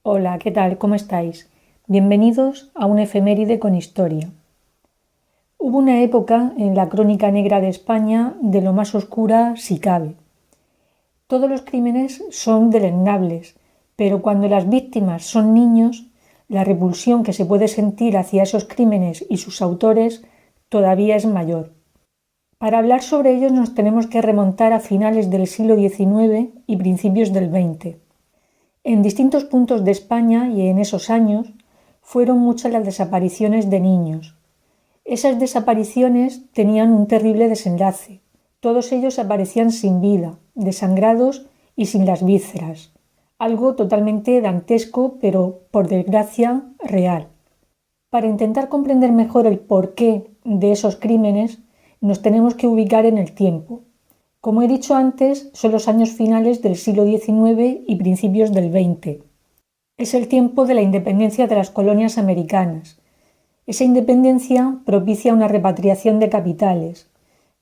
Hola, ¿qué tal? ¿Cómo estáis? Bienvenidos a una efeméride con historia. Hubo una época en la crónica negra de España de lo más oscura si cabe. Todos los crímenes son deleznables, pero cuando las víctimas son niños, la repulsión que se puede sentir hacia esos crímenes y sus autores todavía es mayor. Para hablar sobre ellos nos tenemos que remontar a finales del siglo XIX y principios del XX. En distintos puntos de España y en esos años fueron muchas las desapariciones de niños. Esas desapariciones tenían un terrible desenlace. Todos ellos aparecían sin vida, desangrados y sin las vísceras. Algo totalmente dantesco, pero por desgracia real. Para intentar comprender mejor el porqué de esos crímenes, nos tenemos que ubicar en el tiempo. Como he dicho antes, son los años finales del siglo XIX y principios del XX. Es el tiempo de la independencia de las colonias americanas. Esa independencia propicia una repatriación de capitales.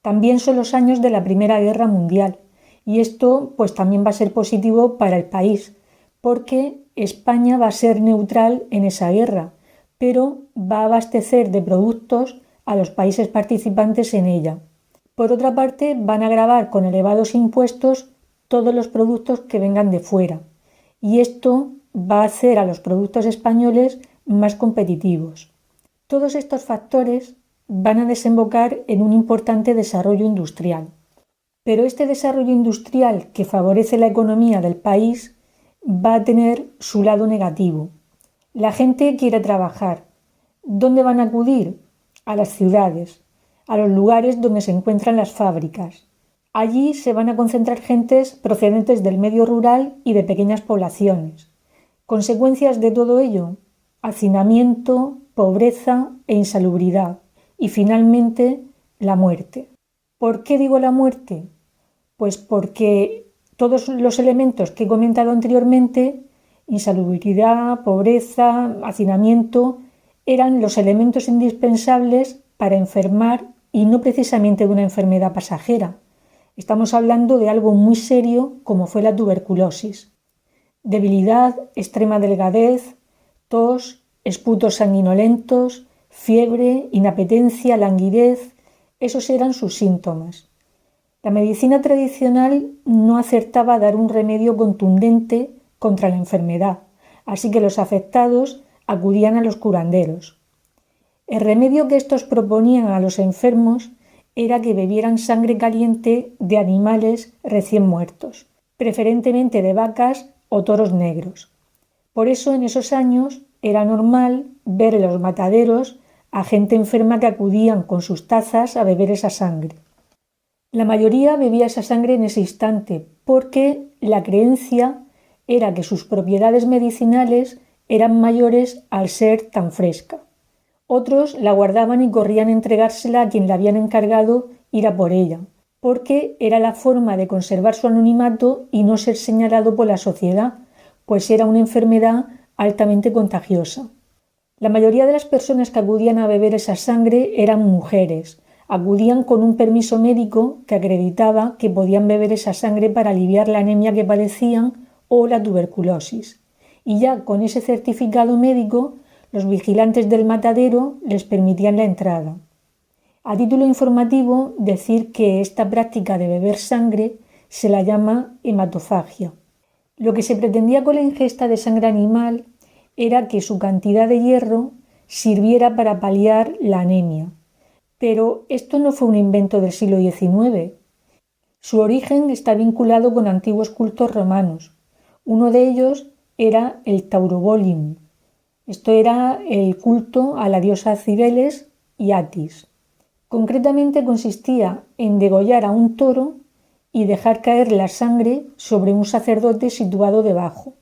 También son los años de la Primera Guerra Mundial, y esto pues también va a ser positivo para el país, porque España va a ser neutral en esa guerra, pero va a abastecer de productos a los países participantes en ella. Por otra parte, van a gravar con elevados impuestos todos los productos que vengan de fuera, y esto va a hacer a los productos españoles más competitivos. Todos estos factores van a desembocar en un importante desarrollo industrial. Pero este desarrollo industrial que favorece la economía del país va a tener su lado negativo. La gente quiere trabajar. ¿Dónde van a acudir? A las ciudades, a los lugares donde se encuentran las fábricas. Allí se van a concentrar gentes procedentes del medio rural y de pequeñas poblaciones. Consecuencias de todo ello: hacinamiento, pobreza e insalubridad. Y finalmente, la muerte. ¿Por qué digo la muerte? Pues porque todos los elementos que he comentado anteriormente, insalubridad, pobreza, hacinamiento, eran los elementos indispensables para enfermar, y no precisamente de una enfermedad pasajera. Estamos hablando de algo muy serio como fue la tuberculosis. Debilidad, extrema delgadez, tos, esputos sanguinolentos, fiebre, inapetencia, languidez, esos eran sus síntomas. La medicina tradicional no acertaba a dar un remedio contundente contra la enfermedad, así que los afectados acudían a los curanderos. El remedio que estos proponían a los enfermos era que bebieran sangre caliente de animales recién muertos, preferentemente de vacas o toros negros. Por eso en esos años era normal ver en los mataderos a gente enferma que acudían con sus tazas a beber esa sangre. La mayoría bebía esa sangre en ese instante porque la creencia era que sus propiedades medicinales eran mayores al ser tan fresca. Otros la guardaban y corrían a entregársela a quien le habían encargado ir a por ella, porque era la forma de conservar su anonimato y no ser señalado por la sociedad, pues era una enfermedad altamente contagiosa. La mayoría de las personas que acudían a beber esa sangre eran mujeres. Acudían con un permiso médico que acreditaba que podían beber esa sangre para aliviar la anemia que padecían o la tuberculosis. Y ya con ese certificado médico, los vigilantes del matadero les permitían la entrada. A título informativo, decir que esta práctica de beber sangre se la llama hematofagia. Lo que se pretendía con la ingesta de sangre animal era que su cantidad de hierro sirviera para paliar la anemia. Pero esto no fue un invento del siglo XIX. Su origen está vinculado con antiguos cultos romanos. Uno de ellos era el Taurobolium. Esto era el culto a la diosa Cibeles y Atis. Concretamente consistía en degollar a un toro y dejar caer la sangre sobre un sacerdote situado debajo.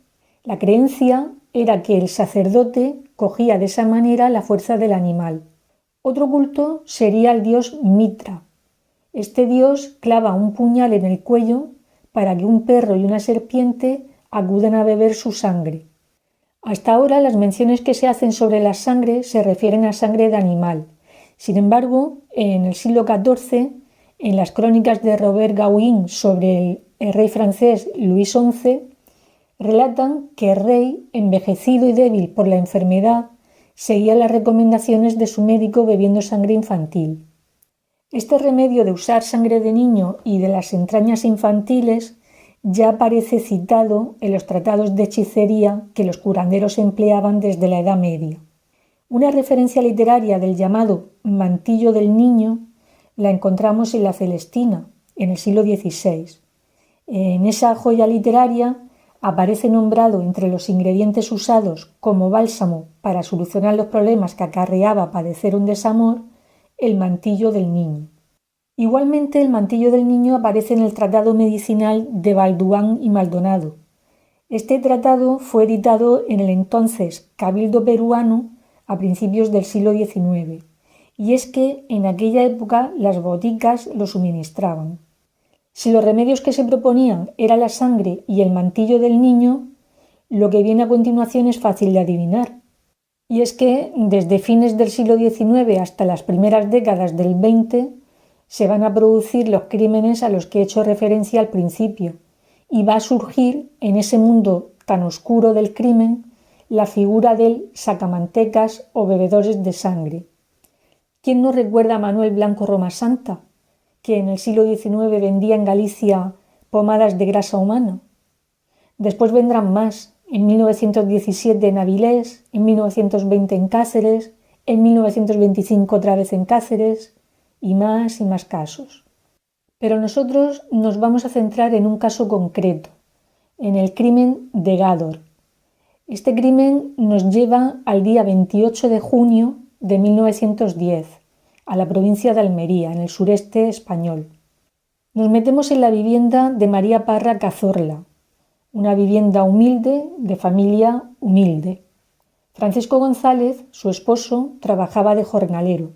La creencia era que el sacerdote cogía de esa manera la fuerza del animal. Otro culto sería el dios Mitra. Este dios clava un puñal en el cuello para que un perro y una serpiente acudan a beber su sangre. Hasta ahora las menciones que se hacen sobre la sangre se refieren a sangre de animal. Sin embargo, en el siglo XIV, en las crónicas de Robert Gawain sobre el rey francés Luis XI, Relatan que el rey, envejecido y débil por la enfermedad, seguía las recomendaciones de su médico bebiendo sangre infantil. Este remedio de usar sangre de niño y de las entrañas infantiles ya aparece citado en los tratados de hechicería que los curanderos empleaban desde la Edad Media. Una referencia literaria del llamado mantillo del niño la encontramos en la Celestina, en el siglo XVI. En esa joya literaria aparece nombrado entre los ingredientes usados como bálsamo para solucionar los problemas que acarreaba padecer un desamor, el mantillo del niño. Igualmente, el mantillo del niño aparece en el tratado medicinal de Balduán y Maldonado. Este tratado fue editado en el entonces Cabildo peruano a principios del siglo XIX, y es que en aquella época las boticas lo suministraban. Si los remedios que se proponían era la sangre y el mantillo del niño, lo que viene a continuación es fácil de adivinar. Y es que desde fines del siglo XIX hasta las primeras décadas del XX se van a producir los crímenes a los que he hecho referencia al principio, y va a surgir en ese mundo tan oscuro del crimen la figura del sacamantecas o bebedores de sangre. ¿Quién no recuerda a Manuel Blanco Romasanta, que en el siglo XIX vendía en Galicia pomadas de grasa humana? Después vendrán más, en 1917 en Avilés, en 1920 en Cáceres, en 1925 otra vez en Cáceres, y más casos. Pero nosotros nos vamos a centrar en un caso concreto, en el crimen de Gádor. Este crimen nos lleva al día 28 de junio de 1910, a la provincia de Almería, en el sureste español. Nos metemos en la vivienda de María Parra Cazorla, una vivienda humilde, de familia humilde. Francisco González, su esposo, trabajaba de jornalero,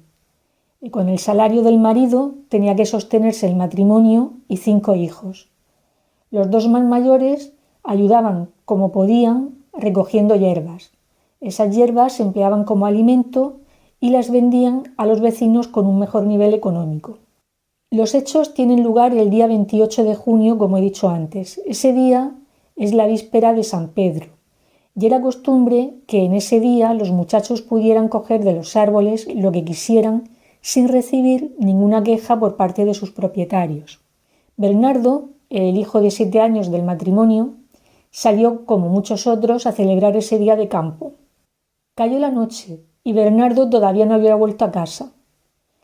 y con el salario del marido tenía que sostenerse el matrimonio y 5 hijos. Los 2 más mayores ayudaban como podían recogiendo hierbas. Esas hierbas se empleaban como alimento y las vendían a los vecinos con un mejor nivel económico. Los hechos tienen lugar el día 28 de junio, como he dicho antes. Ese día es la víspera de San Pedro, y era costumbre que en ese día los muchachos pudieran coger de los árboles lo que quisieran sin recibir ninguna queja por parte de sus propietarios. Bernardo, el hijo de 7 años del matrimonio, salió, como muchos otros, a celebrar ese día de campo. Cayó la noche y Bernardo todavía no había vuelto a casa.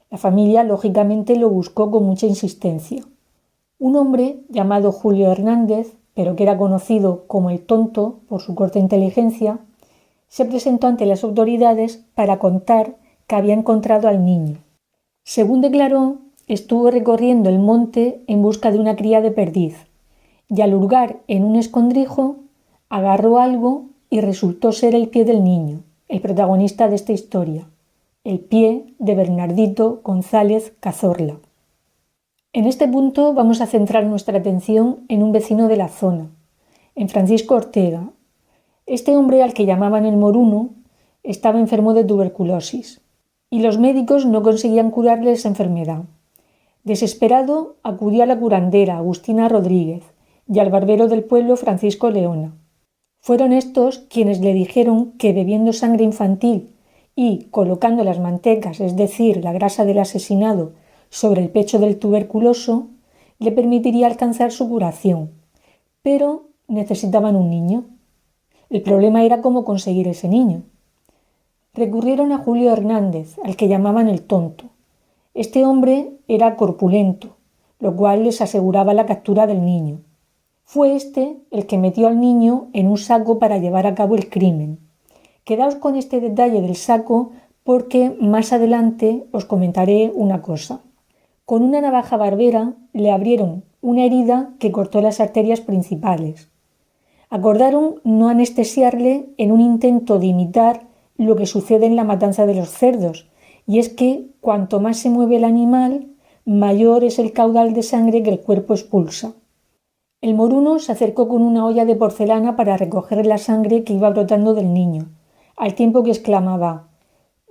La familia, lógicamente, lo buscó con mucha insistencia. Un hombre llamado Julio Hernández, pero que era conocido como el Tonto por su corta inteligencia, se presentó ante las autoridades para contar que había encontrado al niño. Según declaró, estuvo recorriendo el monte en busca de una cría de perdiz, y al hurgar en un escondrijo, agarró algo y resultó ser el pie del niño, el protagonista de esta historia, el pie de Bernardito González Cazorla. En este punto vamos a centrar nuestra atención en un vecino de la zona, en Francisco Ortega. Este hombre, al que llamaban el Moruno, estaba enfermo de tuberculosis y los médicos no conseguían curarle esa enfermedad. Desesperado, acudió a la curandera Agustina Rodríguez y al barbero del pueblo Francisco Leona. Fueron estos quienes le dijeron que bebiendo sangre infantil y colocando las mantecas, es decir, la grasa del asesinado, sobre el pecho del tuberculoso, le permitiría alcanzar su curación. Pero necesitaban un niño. El problema era cómo conseguir ese niño. Recurrieron a Julio Hernández, al que llamaban el Tonto. Este hombre era corpulento, lo cual les aseguraba la captura del niño. Fue este el que metió al niño en un saco para llevar a cabo el crimen. Quedaos con este detalle del saco porque más adelante os comentaré una cosa. Con una navaja barbera le abrieron una herida que cortó las arterias principales. Acordaron no anestesiarle en un intento de imitar lo que sucede en la matanza de los cerdos, y es que cuanto más se mueve el animal, mayor es el caudal de sangre que el cuerpo expulsa. El moruno se acercó con una olla de porcelana para recoger la sangre que iba brotando del niño, al tiempo que exclamaba: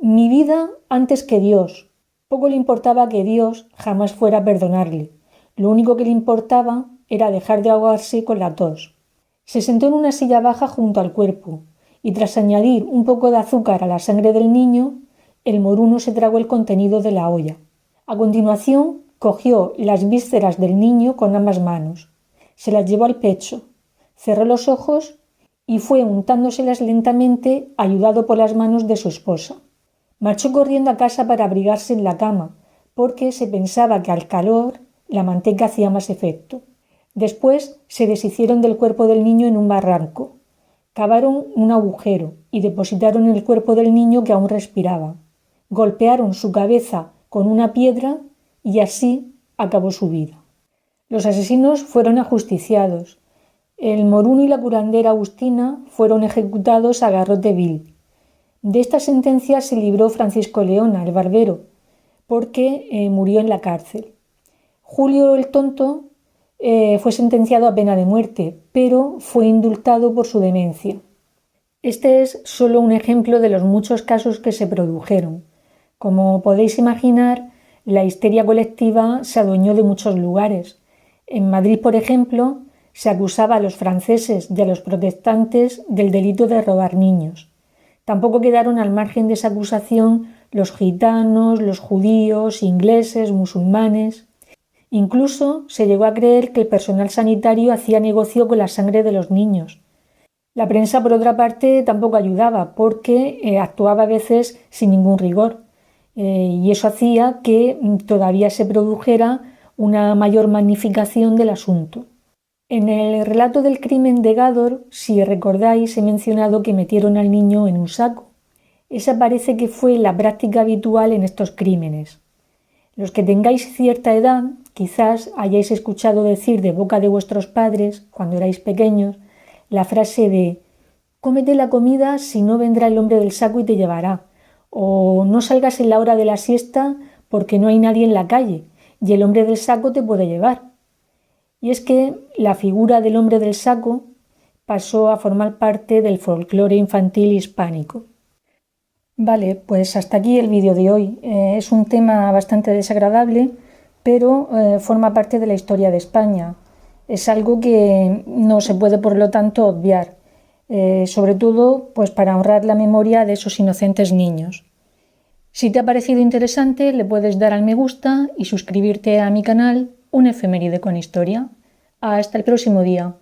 «Mi vida antes que Dios». Poco le importaba que Dios jamás fuera a perdonarle. Lo único que le importaba era dejar de ahogarse con la tos. Se sentó en una silla baja junto al cuerpo y tras añadir un poco de azúcar a la sangre del niño, el moruno se tragó el contenido de la olla. A continuación, cogió las vísceras del niño con ambas manos, se las llevó al pecho, cerró los ojos y fue untándoselas lentamente, ayudado por las manos de su esposa. Marchó corriendo a casa para abrigarse en la cama, porque se pensaba que al calor la manteca hacía más efecto. Después se deshicieron del cuerpo del niño en un barranco. Cavaron un agujero y depositaron el cuerpo del niño que aún respiraba. Golpearon su cabeza con una piedra y así acabó su vida. Los asesinos fueron ajusticiados. El moruno y la curandera Agustina fueron ejecutados a garrote vil. De esta sentencia se libró Francisco Leona, el barbero, porque murió en la cárcel. Julio el Tonto fue sentenciado a pena de muerte, pero fue indultado por su demencia. Este es solo un ejemplo de los muchos casos que se produjeron. Como podéis imaginar, la histeria colectiva se adueñó de muchos lugares. En Madrid, por ejemplo, se acusaba a los franceses y a los protestantes del delito de robar niños. Tampoco quedaron al margen de esa acusación los gitanos, los judíos, ingleses, musulmanes. Incluso se llegó a creer que el personal sanitario hacía negocio con la sangre de los niños. La prensa, por otra parte, tampoco ayudaba porque actuaba a veces sin ningún rigor. Y eso hacía que todavía se produjera una mayor magnificación del asunto. En el relato del crimen de Gádor, si recordáis, he mencionado que metieron al niño en un saco. Esa parece que fue la práctica habitual en estos crímenes. Los que tengáis cierta edad, quizás hayáis escuchado decir de boca de vuestros padres, cuando erais pequeños, la frase de «cómete la comida, si no vendrá el hombre del saco y te llevará», o «no salgas en la hora de la siesta porque no hay nadie en la calle y el hombre del saco te puede llevar». Y es que la figura del hombre del saco pasó a formar parte del folclore infantil hispánico. Vale, pues hasta aquí el vídeo de hoy. Es un tema bastante desagradable, pero forma parte de la historia de España. Es algo que no se puede, por lo tanto, obviar, sobre todo pues para honrar la memoria de esos inocentes niños. Si te ha parecido interesante, le puedes dar al me gusta y suscribirte a mi canal, Un Efeméride con Historia. Hasta el próximo día.